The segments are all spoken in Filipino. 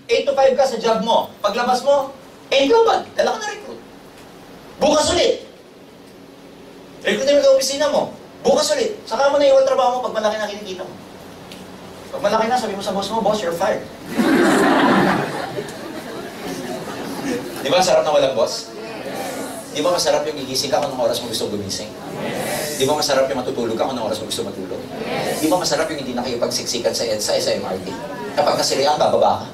8 to 5 ka sa job mo. Paglabas mo, global. Dala ka na recruit. Bukas ulit. Recruit mo sa opisina mo. Bukas ulit. Saka mo na iwan trabaho mo pag malaki na kinikita mo. Pag malaki na, sabi mo sa boss mo, boss, you're fired. Di ba sarap na walang boss? Di ba masarap yung gigising ka kung anong oras mo gusto gumising? Di ba masarap yung matutulog ka kung anong oras mo gusto matulog? Di ba masarap yung hindi na kayo pagsiksikan sa EDSA, sa MRT? Kapag nasirihan, bababa ka.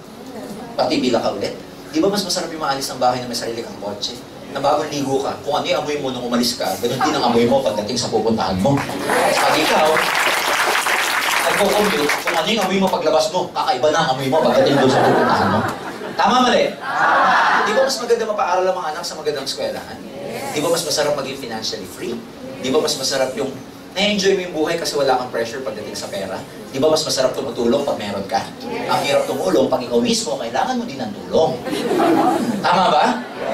Patibila ka ulit. Di ba mas masarap yung maalis ng bahay na may sarili kang kotse? Na bagong ligo ka, kung ano yung amoy mo nung umalis ka, ganun din ang amoy mo pagdating sa pupuntahan mo. Pag ikaw, nagko-compute, kung ano yung amoy mo paglabas mo, kakaiba na ang amoy mo pagdating doon sa pupuntahan mo. Tama mali? Di ba mas maganda mapaaral ang mga anak sa magandang eskwelahan? Di ba mas masarap maging financially free? Di ba mas masarap yung na-enjoy mo yung buhay kasi wala kang pressure pagdating sa pera? Di ba mas masarap tumutulong pag meron ka? Ang hirap tumulong pag ikaw mismo, kailangan mo din ng tulong. Tama ba?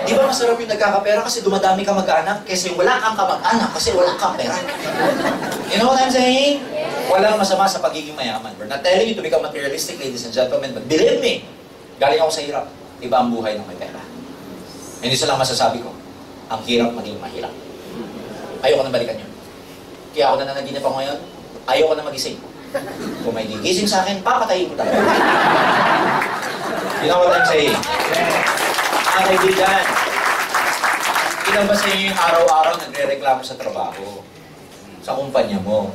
Di ba masarap yung nagkakapera kasi dumadami ka mag-anak kaysa yung wala kang kamag-anak kasi wala kang pera? You know what I'm saying? Walang masama sa pagiging mayaman. We're not telling you to become materialistic, ladies and gentlemen, but believe me, galing ako sa hirap. Iba ang buhay ng may pera. Hindi isa lang masasabi ko, ang hirap maging mahirap. Ayoko na balikan yun. Kaya ako na nanaginip ako ngayon, ayoko na magising. Kung may gigising sa akin, papatayin ko talaga. You know what I'm saying? Mga kaibigan, ilan ba sa inyo yung araw-araw nagre-reklamo sa trabaho? Sa kumpanya mo?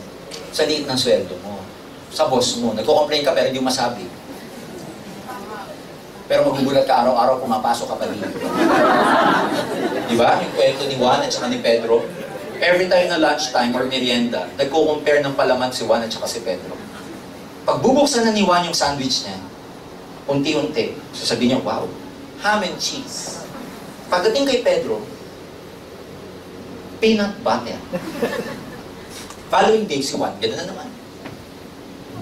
Sa liit ng sweldo mo? Sa boss mo? Nagko-complain ka pero hindi mo masabi. Pero magugulat ka araw-araw, pumapasok ka pa dito. Diba? Yung kwento ni Juan at saka ni Pedro, every time na lunchtime or merienda, nagko-compare ng palaman si Juan at saka si Pedro. Pag bubuksan na ni Juan yung sandwich niya, unti-unti, sasabihin niya, wow, ham and cheese. Pagdating kay Pedro, peanut butter. Following day si Juan, gano'n na naman.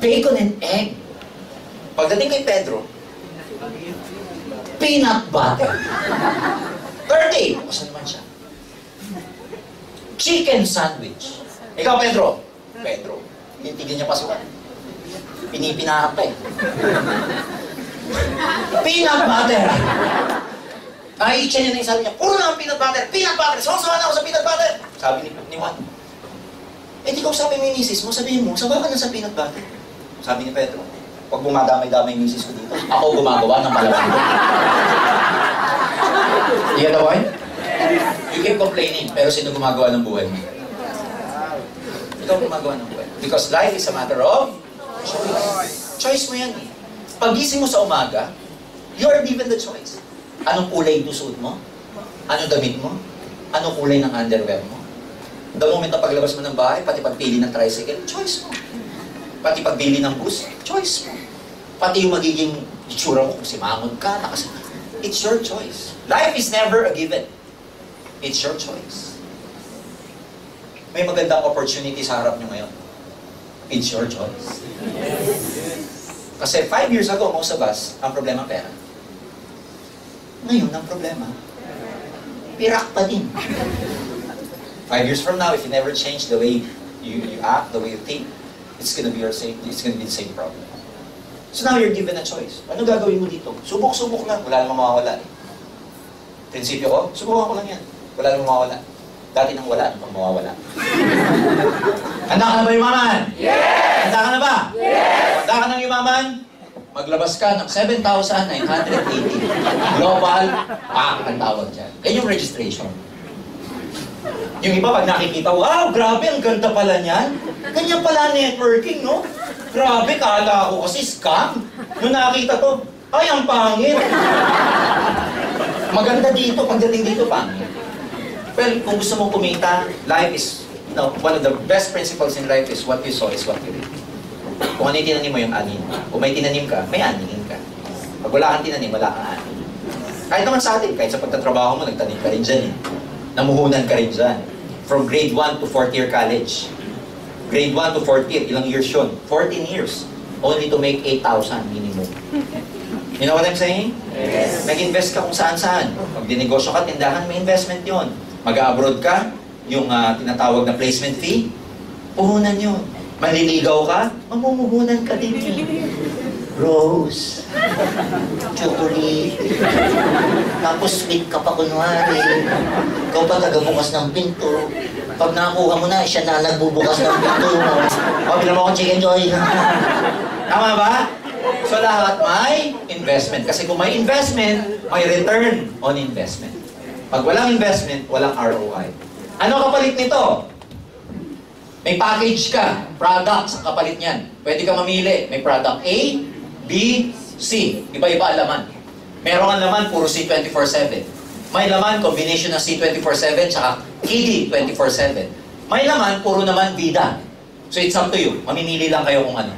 Bacon and egg. Pagdating kay Pedro, peanut butter. Third day, basta naman siya. Chicken sandwich. Ikaw, Pedro. Pedro. Tintigil niya pa si Juan. Pinipinahap pa eh. Peanut butter. Nakikita niya na yung sabi niya, puro lang peanut butter. Peanut butter. Sawa-sawa na ako sa peanut butter. Sabi ni Juan. Eh, di ko sabi mo yung misis mo, sabihin mo, sawa ka na sa peanut butter. Sabi ni Pedro, pag bumadamay-damay yung misis ko dito, ako gumagawa ng palaman. You get the point? You keep complaining, pero sino gumagawa ng buhay mo? Ikaw gumagawa ng buhay. Because life is a matter of choice. Choice mo yan eh. Pag-gising mo sa umaga, you are given the choice. Anong kulay yung suot mo? Anong damit mo? Anong kulay ng underwear mo? The moment na paglabas mo ng bahay, pati pagpili ng tricycle, choice mo. Pati pagbili ng bus, choice mo. Pati yung magiging itsura mo kung simangon ka, it's your choice. Life is never a given. It's your choice. May magandang opportunity sa harap nyo ngayon. It's your choice. Kasi 5 years ago, ako sa bus, ang problema pera. Ngayon, ang problema, pirak pa din. 5 years from now, if you never change the way you act, the way you think, it's gonna be the same problem. So now you're given a choice. Ano gagawin mo dito? Subok-subok lang. Wala namang mawawala. Prinsipyo ko, subukan ko lang yan. Wala namang mawawala. Dati nang wala, ano pang mawawala? Handa ka na ba yumaman? Yes! Handa ka na ba? Yes! Handa ka nang yumaman? Maglabas ka ng 7,980. Global Pack ang tawag dyan. Yan yung registration. Yung iba, pag nakikita, wow, grabe, ang ganda pala niyan. Ganyan pala networking, no? Grabe, kala ako kasi scam. Nung nakita to, ay, ang pangit. Maganda dito, pagdating dito, pangit. Well, kung gusto mong kumita, life is, one of the best principles in life is what you sow is what you reap. Kung ano yung tinanim mo yung anin. Kung may tinanim ka, may aninin ka. Pag wala kang tinanim, wala kang anin. Kahit naman sa atin, kahit sa pagtatrabaho mo, nagtanim ka rin dyan eh. Namuhunan ka rin dyan. From grade 1 to 4th year college. Grade 1 to 4th year, ilang years yun? 14 years. Only to make 8,000 minimum. You know what I'm saying? Yes. Nag-invest ka kung saan-saan. Pag dinegosyo ka, tindahan, may investment yon. Mag-abroad ka, yung tinatawag na placement fee, puhunan yun. Manliligaw ka, mamumuhunan ka din yun. Rose, chocolate, tapos sweet ka pa kunwari. Ikaw pa tagabukas ng pinto. Pag nakuha mo na, siya na nagbubukas ng pinto mo. Pabila mo akong chicken joy. Tama ba? So lahat may investment. Kasi kung may investment, may return on investment. Pag walang investment, walang ROI. Ano kapalit nito? May package ka, product sa kapalit niyan. Pwede ka mamili. May product A, B, C. Iba-iba ang laman. Meron ang laman, puro C 24/7. May laman, combination ng C 24/7 tsaka KD 24/7. May laman, puro naman bida. So it's up to you. Mamimili lang kayo kung ano.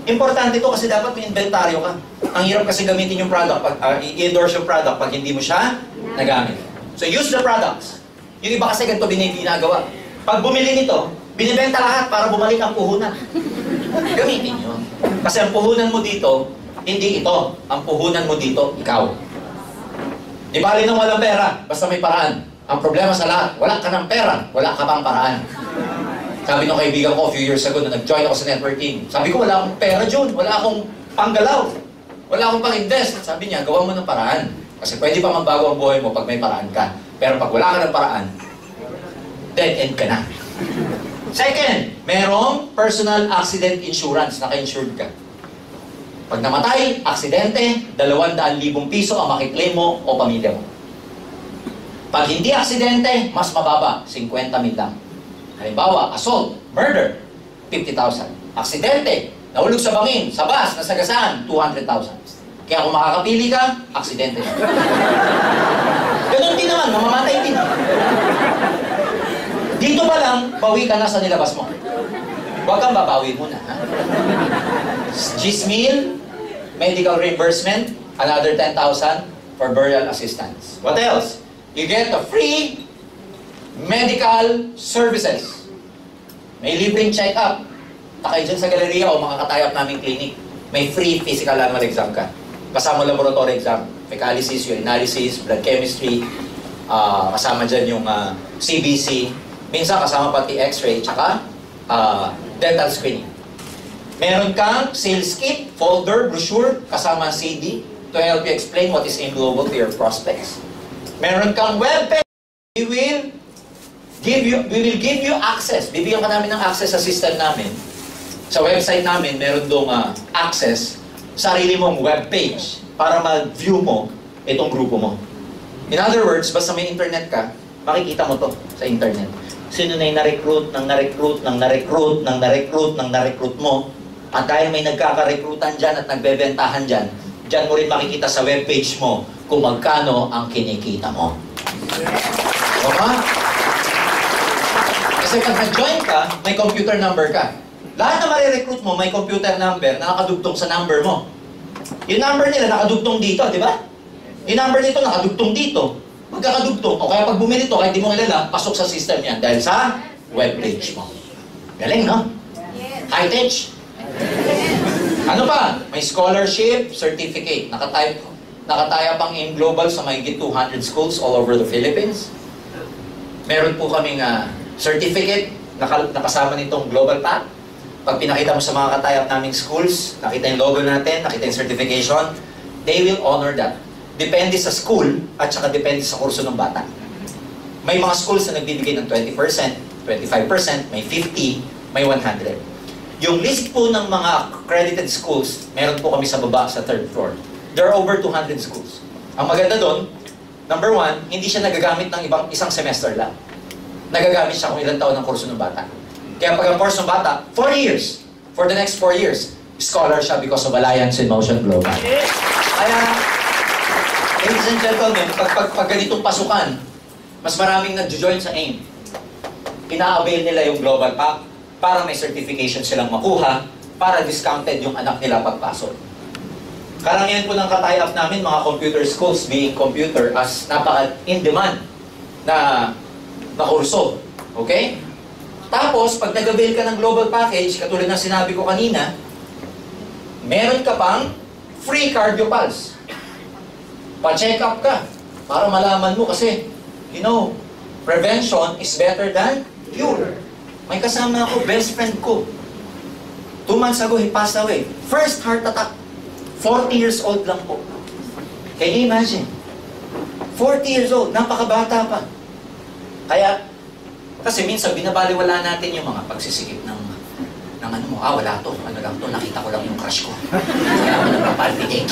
Importante ito kasi dapat may inventaryo ka. Ang hirap kasi gamitin yung product, i-endorse yung product pag hindi mo siya nagamit. So use the products. Yung iba kasi ganito ginagawa. Pag bumili nito, binibenta lahat para bumalik ang puhunan. Gamitin yun. Kasi ang puhunan mo dito, hindi ito. Ang puhunan mo dito, ikaw. Di bali nang walang pera, basta may paraan. Ang problema sa lahat, wala ka ng pera, wala ka pang paraan. Sabi ng kaibigan ko a few years ago na nag-join ako sa networking. Sabi ko, wala akong pera, Jun. Wala akong panggalaw. Wala akong pang-invest. Sabi niya, gawa mo ng paraan. Kasi pwede pa magbago ang buhay mo pag may paraan ka. Pero pag wala ka ng paraan, dead end ka na. Second, merong personal accident insurance. Naka-insured ka. Pag namatay, aksidente, 200,000 piso ang makiklaim mo o pamilya mo. Pag hindi aksidente, mas mababa, 50,000 lang. Halimbawa, assault, murder, 50,000. Aksidente, nahulog sa bangin, sa bus, nasagasaan, 200,000. Kaya kung makakapili ka, aksidente na. Ganun din naman, mamamatay din. Dito pa lang, bawi ka na sa nilabas mo. Huwag kang babawi muna. Ha? Gismil, medical reimbursement, another 10,000 for burial assistance. What else? You get the free medical services. May libreng check-up. Takay dyan sa galeriya o makakatayap naming clinic. May free physical annual exam ka. Kasama laboratory exam. Fecalysis, urinalysis, blood chemistry. Kasama dyan yung CBC. Minsan kasama pati x-ray, tsaka dental screening. Meron kang sales kit, folder, brochure, kasama CD to help you explain what is AIM Global to your prospects. Meron kang webpage. We will give you access. Bibigyan ka namin ng access sa system namin. Sa website namin, meron doong access sarili mong webpage para mag-view mo itong grupo mo. In other words, basta may internet ka, makikita mo to sa internet. Sino na yung na-recruit mo. At dahil may nagkaka-recruitan dyan at nagbebentahan dyan, dyan mo rin makikita sa webpage mo kung magkano ang kinikita mo. Okay? Kasi pag nag-join ka, may computer number ka. Lahat na marirecruit mo, may computer number na nakadugtong sa number mo. Yung number nila nakadugtong dito, di ba? Yung number nito nakadugtong dito. Magkakadugtong. O kaya pag bumili ito, kahit di mo kilala, pasok sa system yan dahil sa webpage mo. Galing, no? High-tech. Ano pa? May scholarship, certificate. Nakataya pang AIM Global sa mahigit 200 schools all over the Philippines. Meron po kaming certificate nakasama nitong Global Path. Pag pinakita mo sa mga katayap naming schools, nakita yung logo natin, nakita yung certification, they will honor that. Depende sa school at saka depende sa kurso ng bata. May mga schools na nagbibigay ng 20%, 25%, may 50%, may 100%. Yung list po ng mga accredited schools, meron po kami sa baba sa third floor. There are over 200 schools. Ang maganda doon, number one, hindi siya nagagamit ng isang semester lang. Nagagamit siya kung ilang taon ng kurso ng bata. Kaya pag ang kurso ng bata, 4 years. For the next 4 years, scholar siya because of Alliance in Motion Global. Kaya, ladies and gentlemen, pag ganitong pasukan, mas maraming nag-join sa AIM. Ina-avail nila yung Global Pack para may certification silang makuha, para discounted yung anak nila pagpasok. Karamihan po ng katay-up namin, mga computer schools, being computer, as napaka-in-demand na kurso. Okay? Tapos, pag nag-avail ka ng global package, katulad ng sinabi ko kanina, meron ka pang free cardio pulse. Pa-check up ka para malaman mo kasi, you know, prevention is better than cure. May kasama ako, best friend ko. 2 months ago, he passed away. First heart attack. 40 years old lang po. Can you imagine? 40 years old, napakabata pa. Kaya, kasi minsan binabaliwala natin yung mga pagsisikip ng ano mo, wala to, ano lang to, nakita ko lang yung crush ko. Kaya ako nagpapalpitate.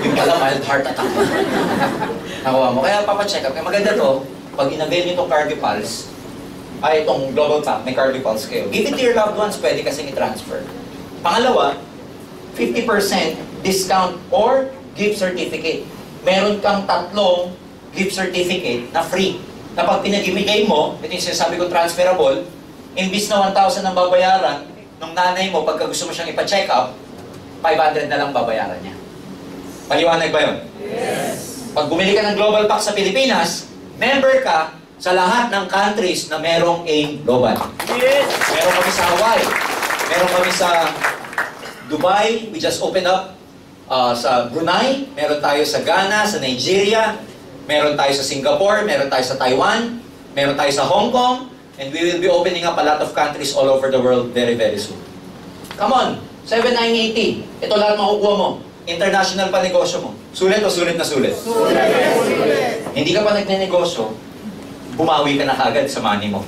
Yung pala mild heart attack. Nakuha mo. Kaya papacheck up. Kaya maganda to, pag in-avail nyo itong CardioPulse, itong Global Pack, may CardioPulse kayo. Give it to your loved ones, pwede kasing i-transfer. Pangalawa, 50% discount or gift certificate. Meron kang 3 gift certificate na free. Na pag pinag-imigay mo, ito yung sinasabi ko transferable, imbis na 1,000 ang babayaran, nung nanay mo, pagka gusto mo siyang ipa-check up, 500 na lang babayaran niya. Paliwanag ba yun? Yes. Pag bumili ka ng Global Pack sa Pilipinas, member ka sa lahat ng countries na merong AIM Global. Yes. Meron kami sa Hawaii, meron kami sa Dubai, we just opened up sa Brunei, meron tayo sa Ghana, sa Nigeria, meron tayo sa Singapore, meron tayo sa Taiwan, meron tayo sa Hong Kong, and we will be opening up a lot of countries all over the world very, very soon. Come on, 7980. Ito lahat makukuha mo. International pa negosyo mo. Sulit o sulit na sulit? Sulit. Hindi ka pa nagne-negosyo, bumawi ka na kagad sa money mo.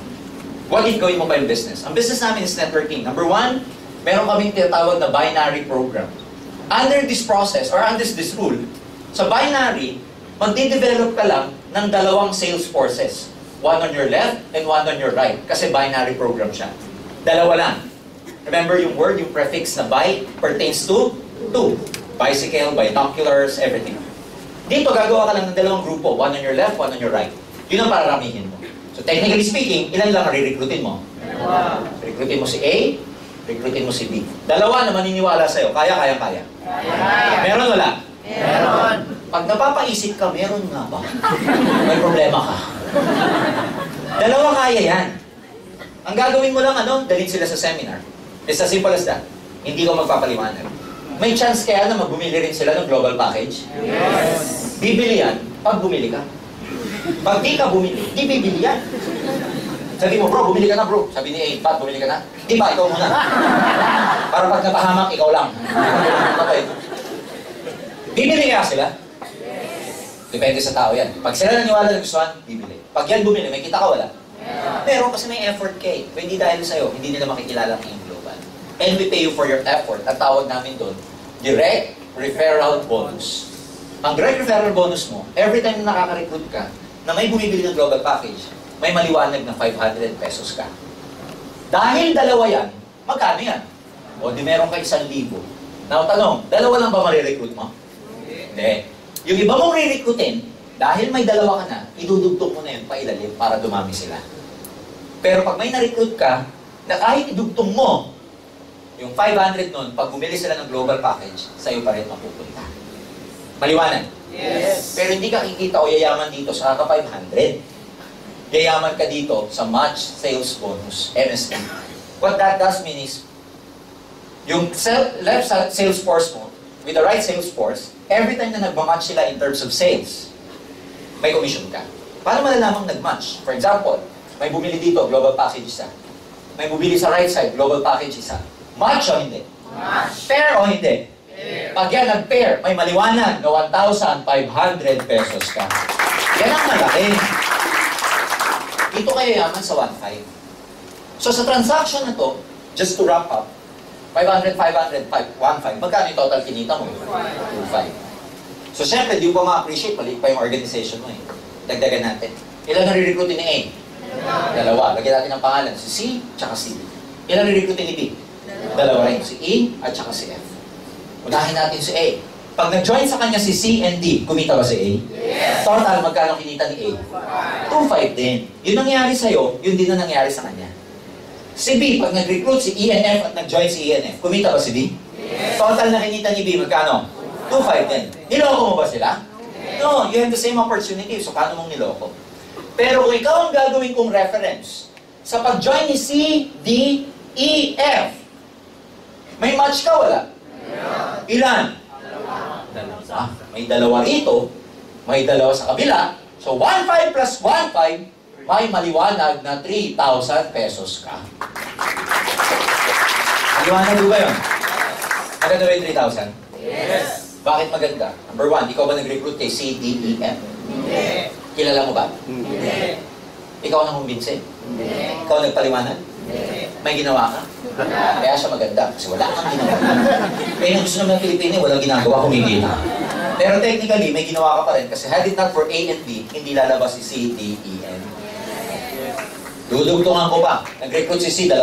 What if gawin mo pa yung business? Ang business namin is networking. Number 1, meron kaming tinatawag na binary program. Under this process, or under this rule, sa binary, magde-develop ka lang ng 2 sales forces. One on your left and one on your right. Kasi binary program siya. 2 lang. Remember yung word, yung prefix na bi, pertains to 2. Bicycle, binoculars, everything. Dito, gagawa ka lang ng 2 grupo. One on your left, one on your right. Yun ang pararamihin mo. So technically speaking, ilan lang ang re-recruitin mo? Recruitin mo si A, recruitin mo si B. 2 na maniniwala sa'yo. Kaya. Meron wala? Meron. Pag napapaisip ka, meron nga ba? May problema ka. 2 kaya yan. Ang gagawin mo lang, dalhin sila sa seminar. It's as simple as that. Hindi ko magpapaliwanag. May chance kaya na magbumili rin sila ng global package? Yes. Bibili yan pag bumili ka. Pag di ka bumili, di bibili yan. Sabi mo, bro, bumili ka na, bro. Sabi ni A, Pat, bumili ka na? Di ba, ikaw muna. Para pag napahamak, ikaw lang. Okay. Bibili kaya sila? Depende sa tao yan. Pag sila naniwala na gustuhan, bibili. Pag yan bumili, may kita ka wala? Pero kasi may effort kay. Hindi dahil sa'yo, hindi nila makikilala ang AIM Global. And we pay you for your effort. At tawag namin doon, direct referral bonus. Ang direct referral bonus mo, every time na nakaka-recruit ka, na may bumibili ng global package, may maliwanag na 500 pesos ka. Dahil 2 yan, magkano yan? O di meron ka 1,000. Now tanong, 2 lang ba marirecruit mo? Hindi. Yung iba mong re-recruitin, dahil may 2 ka na, idudugtong mo na yun pailalim para dumami sila. Pero pag may na-recruit ka, na kahit idugtong mo, yung 500 nun, pag bumili sila ng global package, sa'yo pa rin mapupunta. Maliwanag? Yes. Pero hindi ka kikita o yayaman dito sa kaka-500. Yayaman ka dito sa match sales bonus, MSB. What that does mean is, yung left sales force mo, with the right sales force, every time na nagmamatch sila in terms of sales, may commission ka. Paano malalamang nagmatch? For example, may bumili dito, global package isa. May bumili sa right side, global package isa. Match o hindi? Match. Pair o hindi? Pair. Pag yan nag-pair, may maliwanag na 1,500 pesos ka. Yan ang malaki. Dito kayo yaman sa 1,500. So sa transaction na to, just to wrap up, 500, 500, 1,500. Magkano yung total kinita mo? 2,500. So syempre, di mo pa ma-appreciate, maliit pa yung organization mo eh. Dagdagan natin. Ilan nare-recruitin ni A? 2. Lagyan natin ang pangalan, si C, tsaka si B. Ilan nare-recruitin ni B? 2 rin, si E, at tsaka si F. Unahin natin si A. Pag nag-join sa kanya si C and D, kumita ba si A? Yes. Total, magkano kinita ni A? 2,500 din. Yun nangyari sa'yo, yun din na nangyari sa kanya. Si B, pag nag-recruit si E and F at nag-join si E and F, kumita ba si B? Yes. Total na kinita ni B, magkano? 2,500 din. Niloko mo ba sila? Yes. No, you have the same opportunity. So, paano mong niloko? Pero kung ikaw ang gagawin kong reference, sa pag-join ni C, D, E, F, may match ka wala? Ilan? 2. May 2 rito, may 2 sa kabila. So, 1,500 plus 1,500, may maliwanag na 3,000 pesos ka. Maliwanag ba yun? Maganda ba yung 3,000? Yes. Bakit maganda? Number 1, ikaw ba nag-recruit kay C, D, E, F? Hindi. Kilala mo ba? Hindi. Ikaw ang nakumbinsin? Hindi. Ikaw ang nagpaliwanag? Hindi. May ginawa ka? Kaya siya maganda kasi wala kang ginawa. Kaya yung gusto naman ng Pilipino, walang ginagawa, kumigil. Pero technically, may ginawa ka pa rin kasi had it not for A and B, hindi lalabas si C, D, E, N. Dudugtungan ko pa. Nag-recruit si C, 2.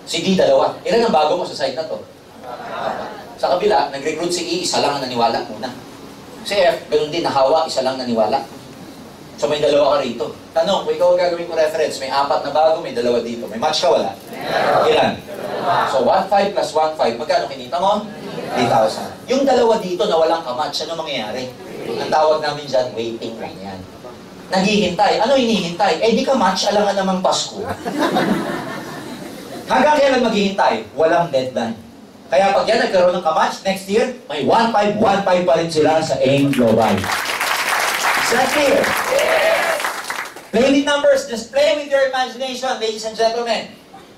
Si D, 2. Ilan ang bago mo sa site na to? Sa kabila, nag-recruit si E, 1 lang ang naniwala muna. Si F, ganun din, nahawa, 1 lang naniwala. So may 2 ka rito. Tanong, kung ikaw ang gagawin ko reference, may 4 na bago, may 2 dito. May match ka, wala? Ilan? So 1,500 plus 1,500, magkano kinita mo? 3,000. Yung 2 dito na walang kamatch, ano mangyayari? Ang tawag namin dyan, waiting lang yan. Naghihintay. Ano hinihintay? Eh di ka match, alangan namang Pasko. Hanggang kailan maghihintay? Walang deadline. Kaya pag yan nagkaroon ng kamatch, next year, may 1,500 pa rin sila sa AIM Global. Is that clear? Yes! Play with numbers. Just play with your imagination, ladies and gentlemen.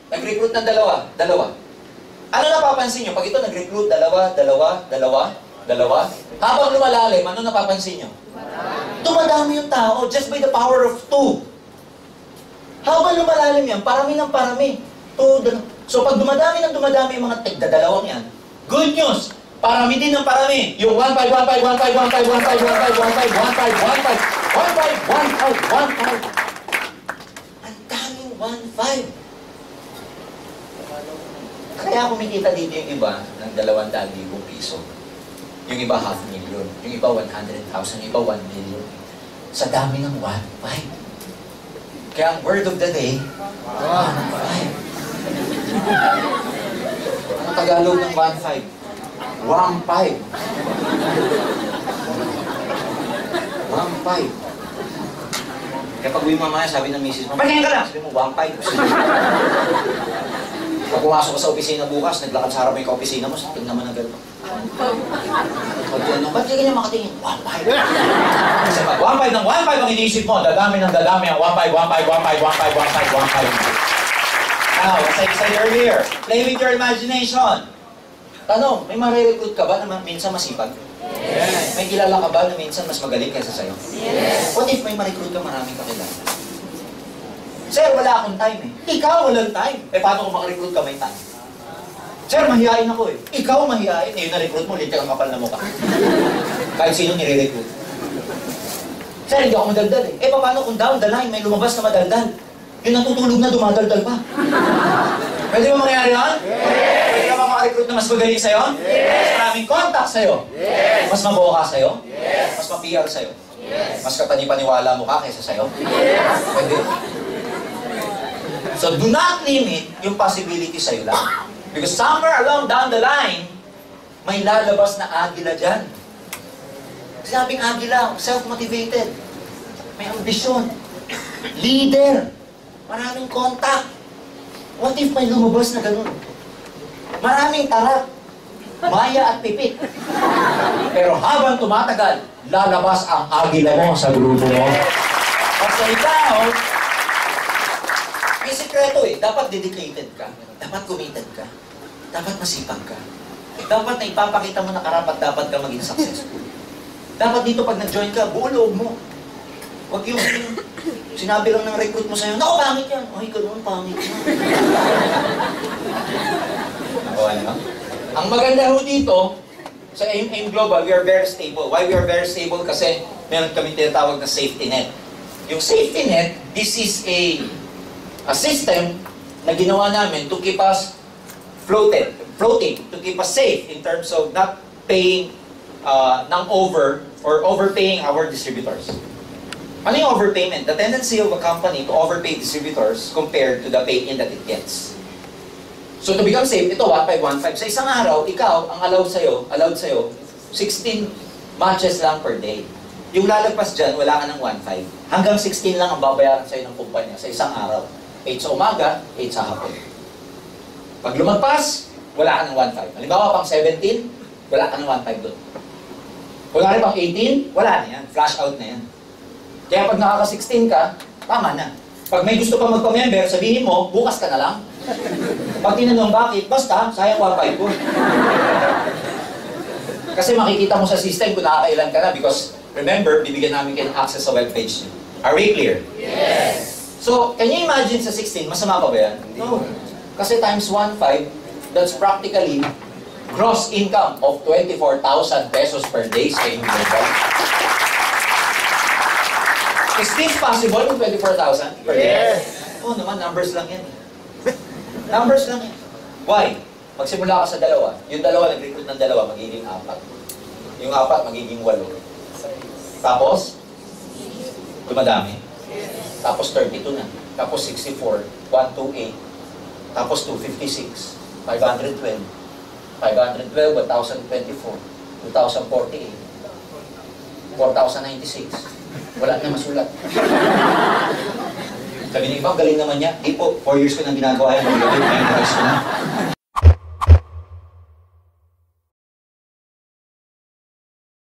Nag-recruit ng 2. Ano napapansin nyo? Pag ito nag-recruit, 2. Habang lumalalim, ano napapansin nyo? Dumadami yung tao just by the power of 2. Habang lumalalim yan, parami ng parami. So pag dumadami ng dumadami yung mga tigda-2 yan, good news! Parami din ng parami. Yung 1,500. Ang daming 1,500. Kaya kumikita dito yung iba ng 200,000 piso. Yung iba 500,000. Yung iba 100,000. Yung iba 1 million. Sa dami ng 1,500. Kaya ang word of the day, 1,500. Ano Tagalog ng 1,500? 1,500. 1,500. Kaya pag uwi mamaya, sabi ng misis mo, "Patingin ka lang!" Sabi mo, 1,500. Pag pumasok ka sa opisina bukas, naglakad sa harap mo yung opisina mo, tingnan naman na gano'n. Ba't di ganyan makatingin? 1,500. Kasi pag 1,500 ng 1,500 ang iniisip mo, dadami ng dadami ang 1,500. Now, as I said earlier, play with your imagination. Tanong, may marirecruit ka ba na minsan masipag? Yes. May kilala ka ba na minsan mas magaling kaysa sa'yo? Yes. What if may ma-recruit ka maraming kakilala? Sir, wala akong time eh. Ikaw walang time. Eh, paano kung makarecruit ka may time? Sir, mahihain ako eh. Ikaw mahihain. Eh, yung na-recruit mo, litik ang kapal na mukha. Kahit sino nire-recruit. Sir, hindi ako madaldal eh. Eh, paano kung down the line may lumabas na madaldal? Yung natutulog na dumadaldal pa. Pwede ba mangyari yan? Yes! Pwede ka ba makarecruit na mas magaling sa'yo? Yes! Mas maraming contact sa'yo? Yes! Mas mabuo ka sa'yo? Yes! Mas ma-PR sa'yo? Yes! Mas kapani-paniwala mo ka kaysa sa'yo? Yes! Pwede? So, do not limit yung possibility sa'yo lang. Because somewhere along down the line, may lalabas na agila dyan. Sinabing agila, self-motivated. May ambisyon. Leader. Maraming contact. What if may lumabas na ganun? Maraming tarap. Maya at pipit. Pero habang tumatagal, lalabas ang agila mo sa grupo mo. Kasi ikaw, may sikreto eh. Dapat dedicated ka. Dapat committed ka. Dapat masipag ka. Dapat na ipapakita mo na karapat dapat ka maging successful. Dapat dito pag nag-join ka, buo loob mo. Huwag yung sinabi lang ng recruit mo sa'yo, "Naku, pangit yan." Ay, ganoon, pangit yan. Ako, ano? Ang maganda ho dito, sa AIM Global, we are very stable. Why we are very stable? Kasi meron kami tinatawag na safety net. Yung safety net, this is a system na ginawa namin to keep us floating, to keep us safe in terms of not paying ng over or overpaying our distributors. Ano yung overpayment? The tendency of a company to overpay distributors compared to the pay-in that it gets. So to become safe, ito 1,500. Sa isang araw, ikaw, ang allowed sa'yo, 16 matches lang per day. Yung lalagpas dyan, wala ka ng 1,500. Hanggang 16 lang ang babayaran sa'yo ng kumpanya sa isang araw. 8 sa umaga, 8 sa hapon. Pag lumagpas, wala ka ng 1,500. Halimbawa, pang 17, wala ka ng 1,500 doon. Kung rin pang 18, wala na yan. Flash out na yan. Kaya pag nakaka-16 ka, tama na. Pag may gusto pa magpa-member, sabihin mo, bukas ka na lang. Pag tinanong bakit, basta, sayang wifi ko. Kasi makikita mo sa system kung nakakailan ka na because remember, bibigyan namin kayo ng access sa webpage niyo. Are we clear? Yes. So, can you imagine sa 16, masama pa ba yan? No. Kasi times 1.5, that's practically gross income of 24,000 pesos per day sa inyong bank. Is this possible with 24,000 per day? Yes. Oo naman, numbers lang yan. Numbers lang yan. Why? Magsimula ka sa dalawa. Yung dalawa, nag-recruit ng dalawa, magiging 4. Yung 4, magiging 8. Tapos, dumadami. Tapos 32 na. Tapos 64, 128. Tapos 256, 512. 512, 1,024, 2,048, 4,096. Wala na masulat. Sabi niyo, galing naman niya. Di po, 4 years ko nang ginagawa yan.